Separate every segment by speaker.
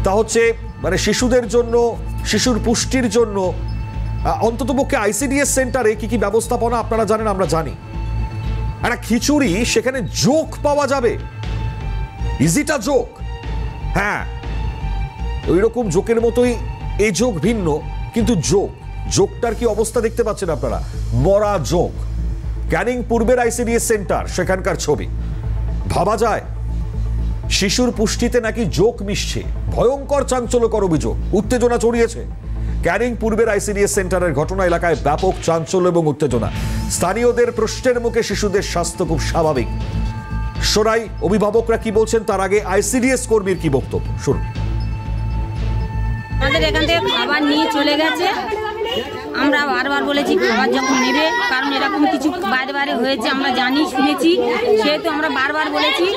Speaker 1: তা হচ্ছে মানে শিশুদের জন্য, শিশুর পুষ্টির জন্য অন্ততপক্ষে আইসিডিএস সেন্টারে কি কি ব্যবস্থাপনা আপনারা জানেন, আমরা জানি। একটা খিচুড়ি, সেখানে যোগ পাওয়া যাবে। ইজিটা যোগ, হ্যাঁ ওই রকম যোগের মতোই এই যোগ ভিন্ন, কিন্তু যোগটার কি অবস্থা দেখতে পাচ্ছেন আপনারা? মরা যোগ। ক্যানিং পূর্বের আইসিডিএস সেন্টার, সেখানকার ছবি। ভাবা যায় শিশুর পুষ্টিতে নাকি যোগ মিশছে। ভয়ঙ্কর চাঞ্চল্যকর অভিযোগ, উত্তেজনা ছড়িয়েছে। ক্যানিং পূর্বের আইসিডিএস সেন্টারের ঘটনা এলাকায় ব্যাপক চাঞ্চল্য এবং উত্তেজনা। স্থানীয়দের প্রশ্নের মুখে শিশুদের স্বাস্থ্য খুব স্বাভাবিক। শোনাই অভিভাবকরা কি বলছেন, তার আগে আইসিডিএস কর্মীর কি বক্তব্য শুনুন।
Speaker 2: আমাদের এখান থেকে খাবার নিয়ে চলে গেছে। আমরা বারবার বলেছি খাবার যখন নেবে, কারণ এরকম কিছু বাইরে হয়েছে আমরা জানি, শুনেছি, সেহেতু আমরা বারবার বলেছি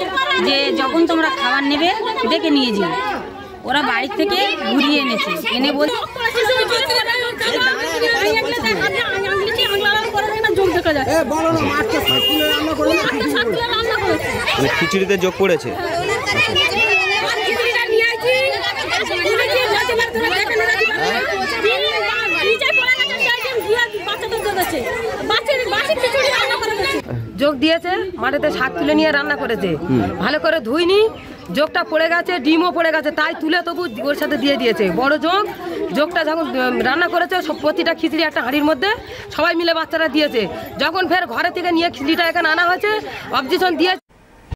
Speaker 2: যে যখন তোমরা খাবার নেবে দেখে নিয়ে যাও। ওরা বাড়ি থেকে ঘুরিয়ে এনেছে, এনে বলছে
Speaker 3: খিচুড়িতে যোগ পড়েছে।
Speaker 4: যোগ দিয়েছে, মাটিতে শাক তুলে নিয়ে রান্না করেছে, ভালো করে ধুইনি, যোগটা পড়ে গেছে, ডিমও পড়ে গেছে, তাই তুলে তবু ওর সাথে দিয়ে দিয়েছে বড় যোগটা যখন রান্না করেছে সব প্রতিটা খিচুড়ি একটা হাঁড়ির মধ্যে সবাই মিলে বাচ্চারা দিয়েছে। যখন ফের ঘরে থেকে নিয়ে খিচুড়িটা এখানে আনা হয়েছে, অবজেকশন দিয়ে